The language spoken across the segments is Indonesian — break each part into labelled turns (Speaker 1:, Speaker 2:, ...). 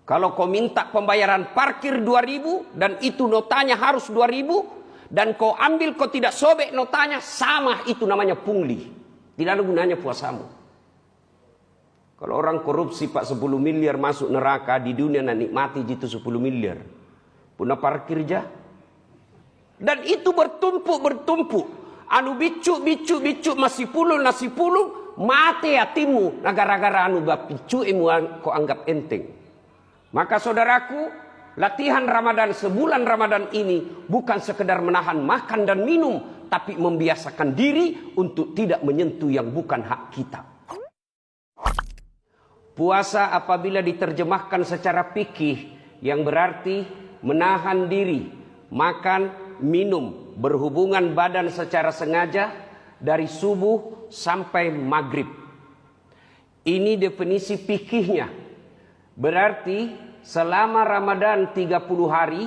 Speaker 1: Kalau kau minta pembayaran parkir 2.000 dan itu notanya harus 2.000 dan kau ambil kau tidak sobek notanya, sama, itu namanya pungli. Tidak ada gunanya puasamu. Kalau orang korupsi Pak 10 miliar masuk neraka, di dunia nak nikmati itu 10 miliar. Punah parkir jah. Dan itu bertumpuk. Anu bicu masih puluh mati hatimu. Nah gara-gara anu bapicu kau anggap enteng. Maka saudaraku, latihan Ramadan sebulan Ramadan ini bukan sekedar menahan makan dan minum, tapi membiasakan diri untuk tidak menyentuh yang bukan hak kita. Puasa apabila diterjemahkan secara fikih, yang berarti menahan diri, makan, minum, berhubungan badan secara sengaja dari subuh sampai maghrib. Ini definisi fikihnya. Berarti selama Ramadan 30 hari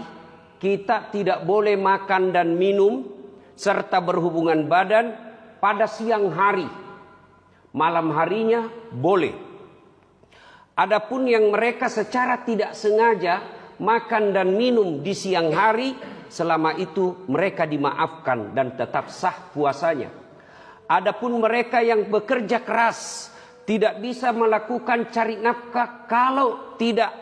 Speaker 1: kita tidak boleh makan dan minum serta berhubungan badan pada siang hari. Malam harinya boleh. Adapun yang mereka secara tidak sengaja makan dan minum di siang hari, selama itu mereka dimaafkan dan tetap sah puasanya. Adapun mereka yang bekerja keras, tidak bisa melakukan cari nafkah kalau tidak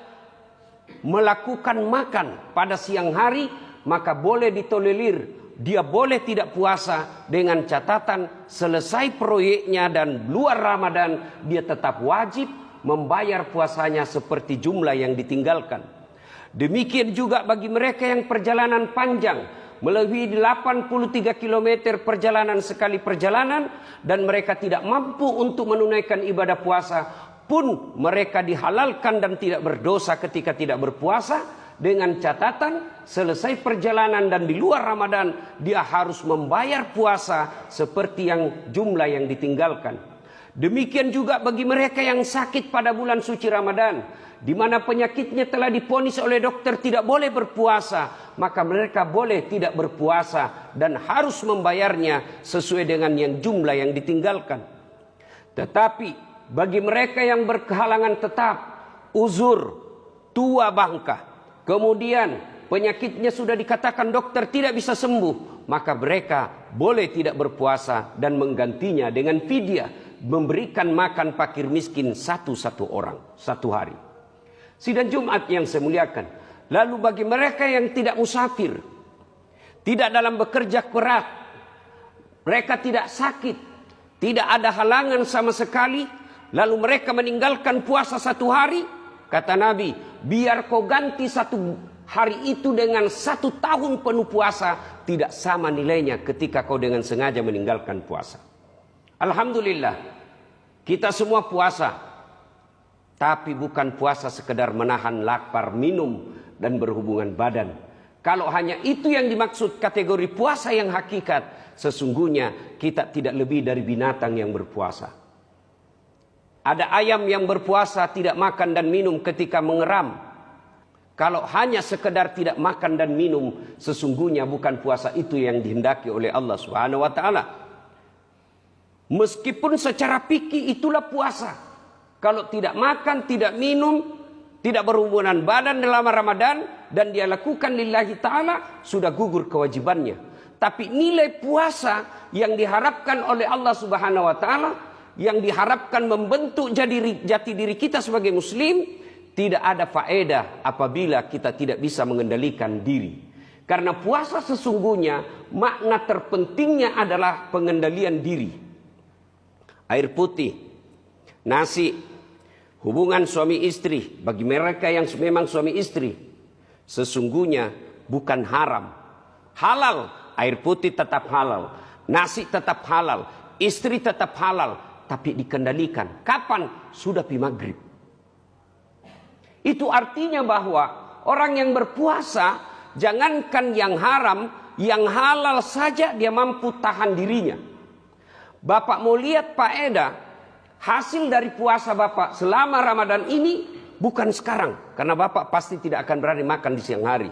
Speaker 1: melakukan makan pada siang hari, maka boleh ditolerir. Dia boleh tidak puasa dengan catatan selesai proyeknya dan luar Ramadan dia tetap wajib membayar puasanya seperti jumlah yang ditinggalkan. Demikian juga bagi mereka yang perjalanan panjang, melebihi 83 km perjalanan sekali perjalanan, dan mereka tidak mampu untuk menunaikan ibadah puasa, pun mereka dihalalkan dan tidak berdosa ketika tidak berpuasa, dengan catatan selesai perjalanan dan di luar Ramadan dia harus membayar puasa seperti yang jumlah yang ditinggalkan. Demikian juga bagi mereka yang sakit pada bulan suci Ramadan, di mana penyakitnya telah diponis oleh dokter tidak boleh berpuasa, maka mereka boleh tidak berpuasa dan harus membayarnya sesuai dengan yang jumlah yang ditinggalkan. Tetapi bagi mereka yang berkehalangan tetap, uzur, tua bangka, kemudian penyakitnya sudah dikatakan dokter tidak bisa sembuh, maka mereka boleh tidak berpuasa dan menggantinya dengan fidyah, memberikan makan fakir miskin satu orang satu hari. Sidang Jumat yang saya muliakan. Lalu bagi mereka yang tidak musafir, tidak dalam bekerja berat, mereka tidak sakit, tidak ada halangan sama sekali, lalu mereka meninggalkan puasa satu hari, kata Nabi, biar kau ganti satu hari itu dengan 1 tahun penuh puasa, tidak sama nilainya ketika kau dengan sengaja meninggalkan puasa. Alhamdulillah, kita semua puasa, tapi bukan puasa sekedar menahan lapar, minum, dan berhubungan badan. Kalau hanya itu yang dimaksud kategori puasa yang hakikat, sesungguhnya kita tidak lebih dari binatang yang berpuasa. Ada ayam yang berpuasa tidak makan dan minum ketika mengeram. Kalau hanya sekedar tidak makan dan minum, sesungguhnya bukan puasa itu yang dihendaki oleh Allah Subhanahu wa taala. Meskipun secara fikih itulah puasa. Kalau tidak makan, tidak minum, tidak berhubungan badan dalam Ramadan, dan dia lakukan lillahi ta'ala, sudah gugur kewajibannya. Tapi nilai puasa yang diharapkan oleh Allah Subhanahu wa ta'ala, yang diharapkan membentuk jati diri kita sebagai muslim, tidak ada faedah apabila kita tidak bisa mengendalikan diri. Karena puasa sesungguhnya makna terpentingnya adalah pengendalian diri. Air putih, nasi, hubungan suami istri bagi mereka yang memang suami istri, sesungguhnya bukan haram. Halal, air putih tetap halal, nasi tetap halal, istri tetap halal, tapi dikendalikan. Kapan? Sudah pi maghrib. Itu artinya bahwa orang yang berpuasa, jangankan yang haram, yang halal saja dia mampu tahan dirinya. Bapak mau lihat faedah hasil dari puasa Bapak selama Ramadan ini, bukan sekarang, karena Bapak pasti tidak akan berani makan di siang hari.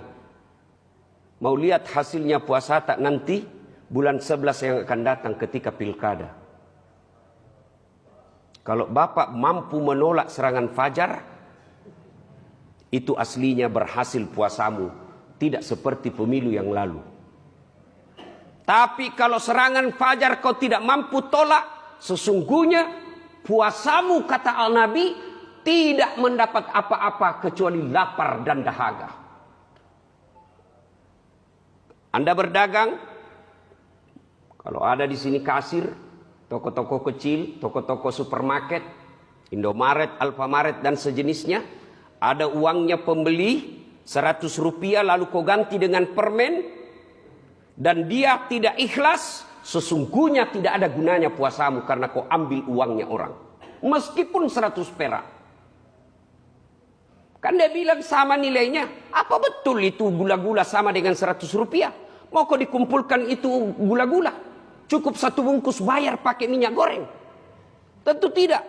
Speaker 1: Mau lihat hasilnya puasa tak nanti bulan 11 yang akan datang ketika pilkada. Kalau Bapak mampu menolak serangan fajar, itu aslinya berhasil puasamu, tidak seperti pemilu yang lalu. Tapi kalau serangan fajar kau tidak mampu tolak, sesungguhnya puasamu, kata Al-Nabi, tidak mendapat apa-apa kecuali lapar dan dahaga. Anda berdagang, kalau ada di sini kasir, toko-toko kecil, toko-toko supermarket, Indomaret, Alfamaret dan sejenisnya, ada uangnya pembeli 100 rupiah lalu kau ganti dengan permen, dan dia tidak ikhlas, sesungguhnya tidak ada gunanya puasamu karena kau ambil uangnya orang. Meskipun 100 perak. Kan dia bilang sama nilainya. Apa betul itu gula-gula sama dengan 100 rupiah? Mau kau dikumpulkan itu gula-gula? Cukup 1 bungkus bayar pakai minyak goreng? Tentu tidak.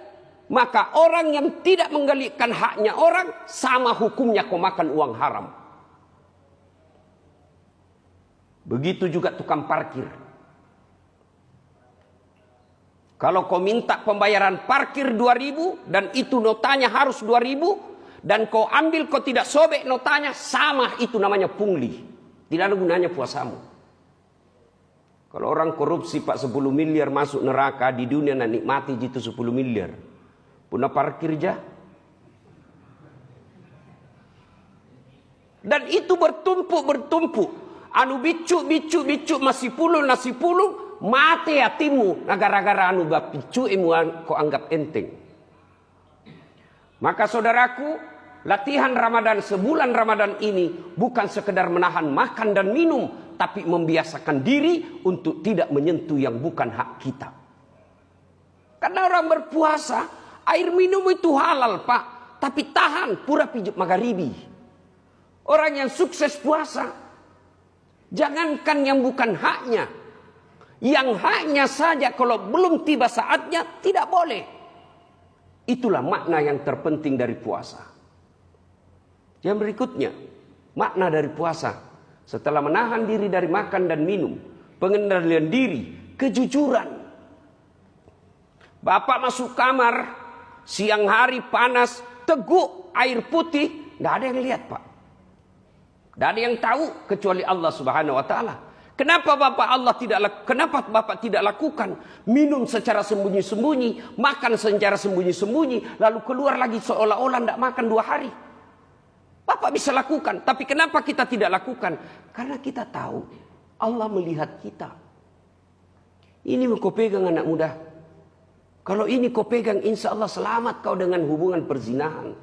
Speaker 1: Maka orang yang tidak menggalikan haknya orang, sama hukumnya kau makan uang haram. Begitu juga tukang parkir. Kalau kau minta pembayaran parkir 2.000 dan itu notanya harus 2.000 dan kau ambil, kau tidak sobek notanya, sama, itu namanya pungli. Tidak ada gunanya puasamu. Kalau orang korupsi Pak 10 miliar masuk neraka, di dunia nak nikmati itu 10 miliar. Punah parkir jah. Dan itu bertumpuk. Anu bicu masih puluh nasi puluh, mati hatimu gara-gara anu bapicu emu kau anggap enteng. Maka saudaraku, latihan Ramadan, sebulan Ramadan ini bukan sekedar menahan makan dan minum, tapi membiasakan diri untuk tidak menyentuh yang bukan hak kita. Karena orang berpuasa, air minum itu halal Pak, tapi tahan pura pijuk magharibi. Orang yang sukses puasa, jangankan yang bukan haknya, yang haknya saja kalau belum tiba saatnya tidak boleh. Itulah makna yang terpenting dari puasa. Yang berikutnya, makna dari puasa setelah menahan diri dari makan dan minum, pengendalian diri, kejujuran. Bapak masuk kamar siang hari panas, teguk air putih, nggak ada yang lihat Pak. Tidak ada yang tahu kecuali Allah Subhanahu wa taala. Kenapa Bapak tidak lakukan? Minum secara sembunyi-sembunyi, makan secara sembunyi-sembunyi, lalu keluar lagi seolah-olah tidak makan 2 hari. Bapak bisa lakukan, tapi kenapa kita tidak lakukan? Karena kita tahu Allah melihat kita. Ini kau pegang anak muda. Kalau ini kau pegang, insya Allah selamat kau dengan hubungan perzinahan.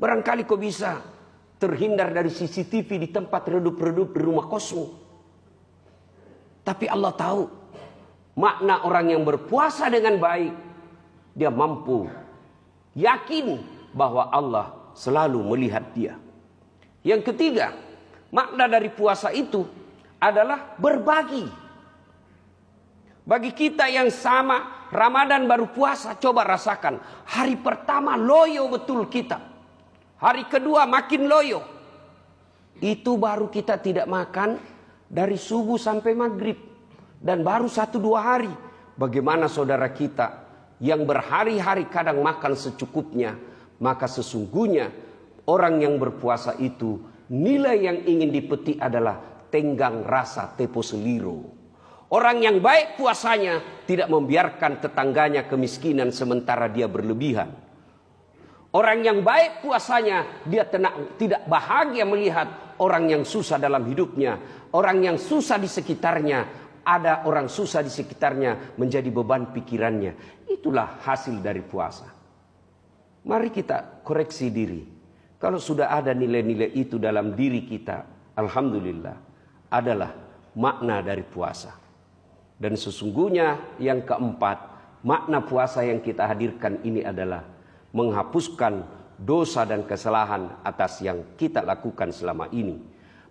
Speaker 1: Barangkali kau bisa terhindar dari CCTV di tempat redup-redup di rumah kosong. Tapi Allah tahu makna orang yang berpuasa dengan baik. Dia mampu yakin bahwa Allah selalu melihat dia. Yang ketiga, makna dari puasa itu adalah berbagi. Bagi kita yang sama Ramadan baru puasa, coba rasakan. Hari pertama loyo betul kita. Hari kedua makin loyo. Itu baru kita tidak makan dari subuh sampai maghrib. Dan baru 1-2 hari. Bagaimana saudara kita yang berhari-hari kadang makan secukupnya. Maka sesungguhnya orang yang berpuasa itu, nilai yang ingin dipetik adalah tenggang rasa tepo seliro. Orang yang baik puasanya tidak membiarkan tetangganya kemiskinan sementara dia berlebihan. Orang yang baik puasanya, dia tidak bahagia melihat orang yang susah dalam hidupnya. Orang yang susah di sekitarnya, ada orang susah di sekitarnya menjadi beban pikirannya. Itulah hasil dari puasa. Mari kita koreksi diri. Kalau sudah ada nilai-nilai itu dalam diri kita, alhamdulillah, adalah makna dari puasa. Dan sesungguhnya yang keempat, makna puasa yang kita hadirkan ini adalah menghapuskan dosa dan kesalahan atas yang kita lakukan selama ini.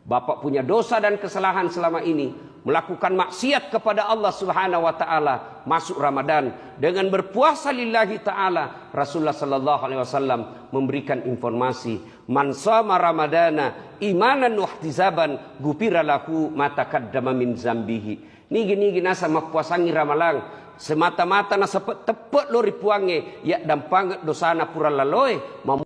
Speaker 1: Bapak punya dosa dan kesalahan selama ini, melakukan maksiat kepada Allah Subhanahu wa taala. Masuk Ramadan dengan berpuasa lillahi taala, Rasulullah sallallahu alaihi wasallam memberikan informasi, man shama ramadana imanan wa ihtisaban ghufira lahu ma taqaddama min zambihi. Nigi nasa mapuasangi ramalang semata-mata nasa tepet lori puange ya dampangat dosana pura laloe